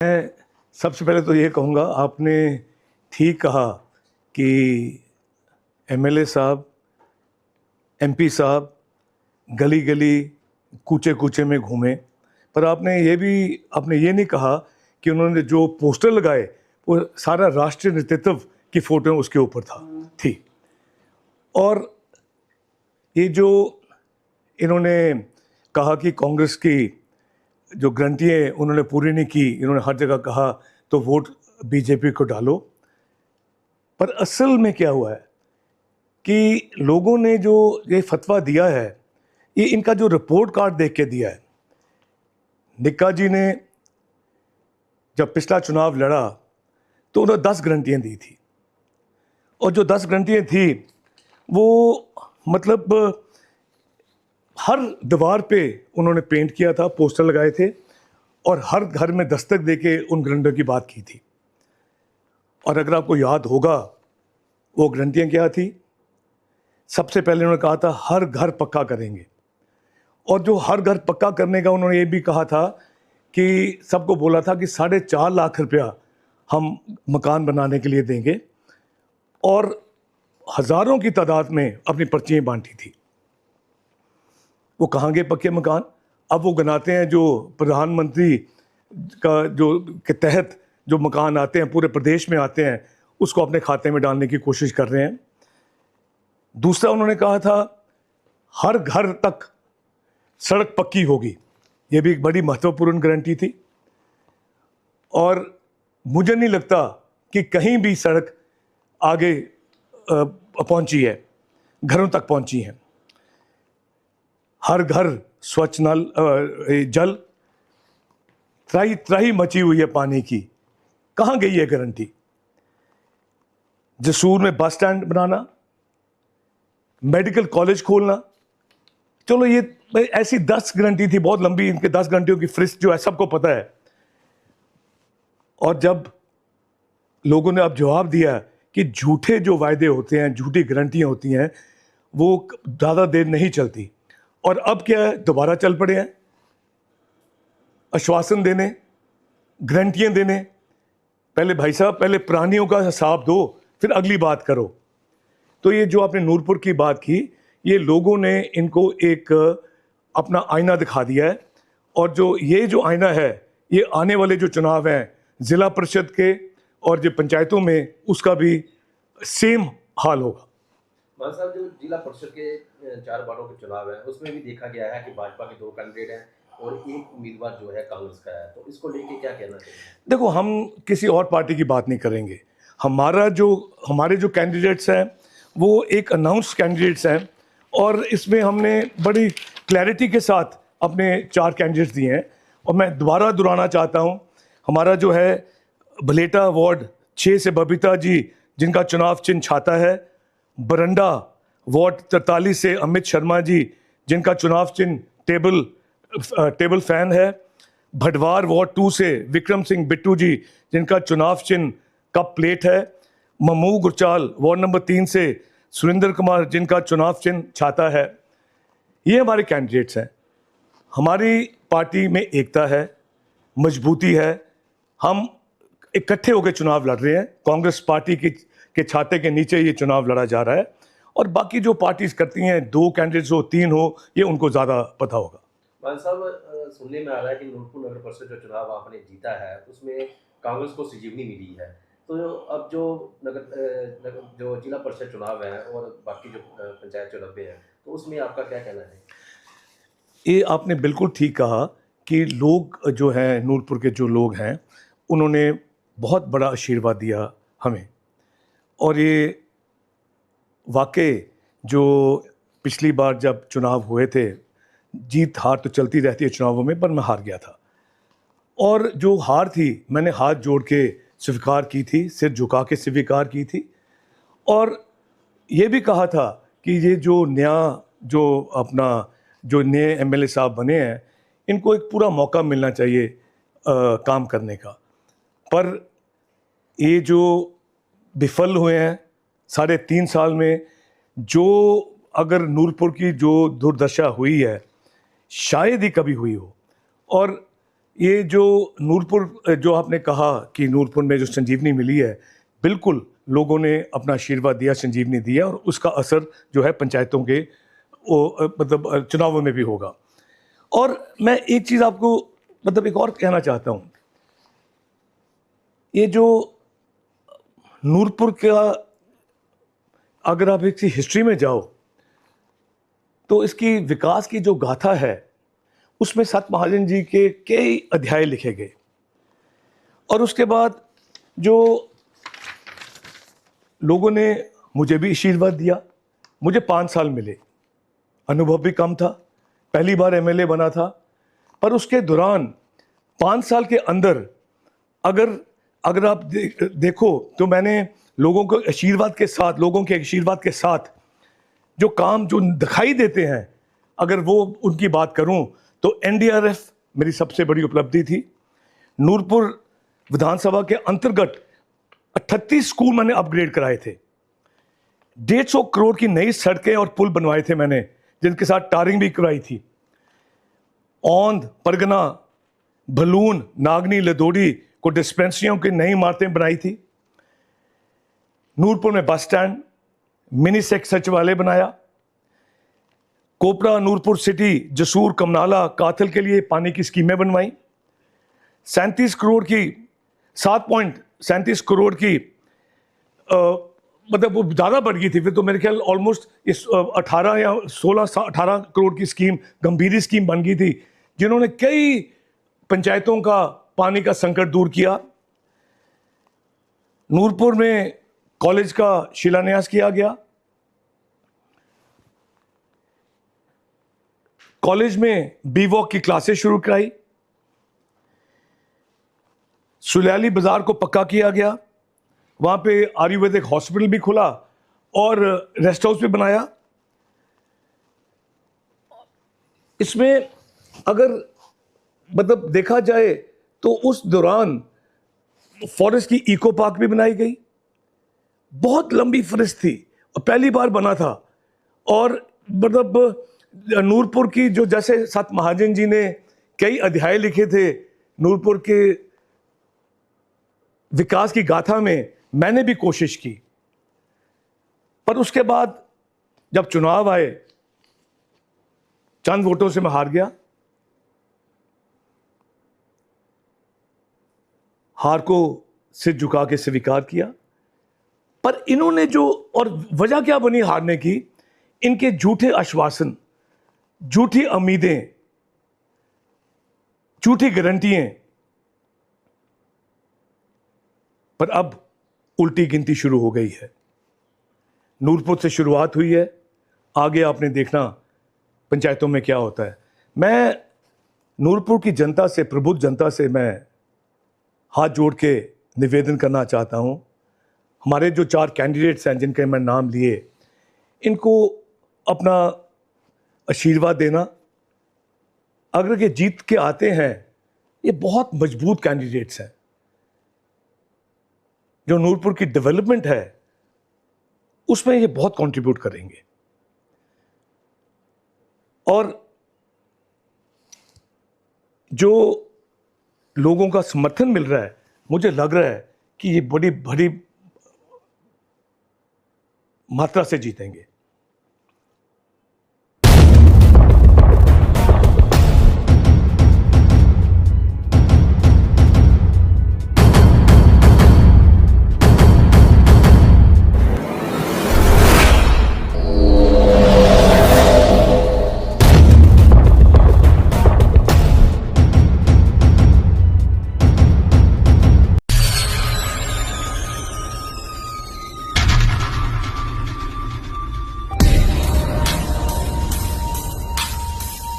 मैं सबसे पहले तो ये कहूँगा, आपने ठीक कहा कि एमएलए साहब, एमपी साहब गली गली कूचे कूचे में घूमे, पर आपने ये नहीं कहा कि उन्होंने जो पोस्टर लगाए वो सारा राष्ट्रीय नेतृत्व की फ़ोटो उसके ऊपर थी। और ये जो इन्होंने कहा कि कांग्रेस की जो गारंटियाँ उन्होंने पूरी नहीं की, इन्होंने हर जगह कहा तो वोट बीजेपी को डालो। पर असल में क्या हुआ है कि लोगों ने जो ये फतवा दिया है, ये इनका जो रिपोर्ट कार्ड देख के दिया है। निक्का जी ने जब पिछला चुनाव लड़ा तो उन्होंने 10 गारंटियाँ दी थी, और जो 10 गारंटियाँ थी वो मतलब हर दीवार पे उन्होंने पेंट किया था, पोस्टर लगाए थे और हर घर में दस्तक देके उन गारंटियों की बात की थी। और अगर आपको याद होगा वो गारंटियाँ क्या थी, सबसे पहले उन्होंने कहा था हर घर पक्का करेंगे, और जो हर घर पक्का करने का उन्होंने ये भी कहा था कि सबको बोला था कि 4.5 लाख रुपया हम मकान बनाने के लिए देंगे, और हज़ारों की तादाद में अपनी पर्चियाँ बांटी थी। वो कहाँ गए पक्के मकान? अब वो गिनाते हैं जो प्रधानमंत्री का जो के तहत जो मकान आते हैं, पूरे प्रदेश में आते हैं, उसको अपने खाते में डालने की कोशिश कर रहे हैं। दूसरा उन्होंने कहा था हर घर तक सड़क पक्की होगी, ये भी एक बड़ी महत्वपूर्ण गारंटी थी। और मुझे नहीं लगता कि कहीं भी सड़क आगे पहुंची है, घरों तक पहुंची है। हर घर स्वच्छ नल जल, त्राही त्राही मची हुई है पानी की, कहाँ गई है गारंटी? जसूर में बस स्टैंड बनाना, मेडिकल कॉलेज खोलना, चलो ये ऐसी 10 गारंटी थी, बहुत लंबी, इनके 10 गारंटियों की फहरिस्त जो है सबको पता है। और जब लोगों ने अब जवाब दिया कि झूठे जो वायदे होते हैं, झूठी गारंटियां होती हैं, वो ज़्यादा देर नहीं चलती, और अब क्या है, दोबारा चल पड़े हैं आश्वासन देने, गारंटियां देने। पहले भाई साहब, पहले प्राणियों का हिसाब दो, फिर अगली बात करो। तो ये जो आपने नूरपुर की बात की, ये लोगों ने इनको एक अपना आईना दिखा दिया है, और जो आईना है, ये आने वाले जो चुनाव हैं ज़िला परिषद के और जो पंचायतों में, उसका भी सेम हाल होगा। मान साहब, जो जिला परिषद के 4 वार्डों के चुनाव है, उसमें भी देखा गया है कि भाजपा के 2 कैंडिडेट हैं और एक उम्मीदवार जो है कांग्रेस का है, तो इसको लेके क्या कहना चाहिए? देखो, हम किसी और पार्टी की बात नहीं करेंगे। हमारे जो कैंडिडेट्स हैं वो एक अनाउंस्ड कैंडिडेट्स हैं, और इसमें हमने बड़ी क्लैरिटी के साथ अपने 4 कैंडिडेट्स दिए हैं। और मैं दोबारा दोहराना चाहता हूँ, हमारा जो है बलेटा वार्ड 6 से बबीता जी, जिनका चुनाव चिन्ह छाता है, बरंडा वार्ड 43 से अमित शर्मा जी, जिनका चुनाव चिन्ह टेबल फैन है, भटवार वार्ड 2 से विक्रम सिंह बिट्टू जी, जिनका चुनाव चिन्ह कप प्लेट है, ममू गुरचाल वार्ड नंबर 3 से सुरेंद्र कुमार, जिनका चुनाव चिन्ह छाता है। ये हमारे कैंडिडेट्स हैं। हमारी पार्टी में एकता है, मजबूती है, हम इकट्ठे होकर चुनाव लड़ रहे हैं। कांग्रेस पार्टी के छाते के नीचे ये चुनाव लड़ा जा रहा है, और बाकी जो पार्टीज करती हैं, 2 कैंडिडेट्स हो, 3 हो, ये उनको ज़्यादा पता होगा। मान साहब, सुनने में आ रहा है कि नूरपुर नगर परिषद जो चुनाव आपने जीता है, उसमें कांग्रेस को संजीवनी मिली है। तो अब जो जिला परिषद चुनाव है और बाकी जो पंचायत चुनाव हैं, तो उसमें आपका क्या कहना है? ये आपने बिल्कुल ठीक कहा कि लोग जो हैं, नूरपुर के जो लोग हैं, उन्होंने बहुत बड़ा आशीर्वाद दिया हमें। और ये वाकई जो पिछली बार जब चुनाव हुए थे, जीत हार तो चलती रहती है चुनावों में, पर मैं हार गया था। और जो हार थी, मैंने हाथ जोड़ के स्वीकार की थी, सिर झुका के स्वीकार की थी, और ये भी कहा था कि ये जो नए एमएलए साहब बने हैं, इनको एक पूरा मौका मिलना चाहिए काम करने का। पर ये जो विफल हुए हैं 3.5 साल में, जो अगर नूरपुर की जो दुर्दशा हुई है, शायद ही कभी हुई हो। और ये जो नूरपुर, जो आपने कहा कि नूरपुर में जो संजीवनी मिली है, बिल्कुल लोगों ने अपना आशीर्वाद दिया, संजीवनी दिया, और उसका असर जो है पंचायतों के मतलब चुनावों में भी होगा। और मैं एक चीज़ आपको मतलब एक और कहना चाहता हूँ, ये जो नूरपुर का अगर आप इसकी हिस्ट्री में जाओ तो इसकी विकास की जो गाथा है उसमें सत महाजन जी के कई अध्याय लिखे गए। और उसके बाद जो लोगों ने मुझे भी आशीर्वाद दिया, मुझे 5 साल मिले, अनुभव भी कम था, पहली बार एमएलए बना था, पर उसके दौरान 5 साल के अंदर अगर आप देखो तो मैंने लोगों के आशीर्वाद के साथ जो काम जो दिखाई देते हैं, अगर वो उनकी बात करूं तो एनडीआरएफ मेरी सबसे बड़ी उपलब्धि थी। नूरपुर विधानसभा के अंतर्गत 38 स्कूल मैंने अपग्रेड कराए थे, 150 करोड़ की नई सड़कें और पुल बनवाए थे मैंने, जिनके साथ टारिंग भी कराई थी। औंध, परगना, भलून, नागनी, लदोड़ी को डिस्पेंसरियों की नई इमारतें बनाई थी। नूरपुर में बस स्टैंड, मिनी सेक्स सचिवालय बनाया। कोपरा, नूरपुर सिटी, जसूर, कमनाला, काथल के लिए पानी की स्कीमें बनवाई। 7.37 करोड़ की मतलब वो ज़्यादा बढ़ गई थी फिर तो, मेरे ख्याल ऑलमोस्ट इस 18 या 18 करोड़ की स्कीम, गंभीरी स्कीम बन गई थी, जिन्होंने कई पंचायतों का पानी का संकट दूर किया। नूरपुर में कॉलेज का शिलान्यास किया गया। कॉलेज में बी वॉक की क्लासेस शुरू कराई। सुल्याली बाजार को पक्का किया गया, वहां पे आयुर्वेदिक हॉस्पिटल भी खुला और रेस्ट हाउस भी बनाया। इसमें अगर मतलब देखा जाए तो उस दौरान फॉरेस्ट की इको पार्क भी बनाई गई, बहुत लंबी फॉरेस्ट थी और पहली बार बना था। और मतलब नूरपुर की जो, जैसे सत महाजन जी ने कई अध्याय लिखे थे नूरपुर के विकास की गाथा में, मैंने भी कोशिश की, पर उसके बाद जब चुनाव आए, चंद वोटों से मैं हार गया। हार को सिर झुका के स्वीकार किया। पर इन्होंने जो, और वजह क्या बनी हारने की, इनके झूठे आश्वासन, झूठी उम्मीदें, झूठी गारंटियां। पर अब उल्टी गिनती शुरू हो गई है। नूरपुर से शुरुआत हुई है, आगे आपने देखना पंचायतों में क्या होता है। मैं नूरपुर की जनता से, प्रबुद्ध जनता से मैं हाथ जोड़ के निवेदन करना चाहता हूं, हमारे जो 4 कैंडिडेट्स हैं जिनके मैं नाम लिए, इनको अपना आशीर्वाद देना। अगर ये जीत के आते हैं, ये बहुत मजबूत कैंडिडेट्स हैं जो नूरपुर की डेवलपमेंट है उसमें ये बहुत कंट्रीब्यूट करेंगे। और जो लोगों का समर्थन मिल रहा है, मुझे लग रहा है कि ये बड़ी बड़ी मात्रा से जीतेंगे।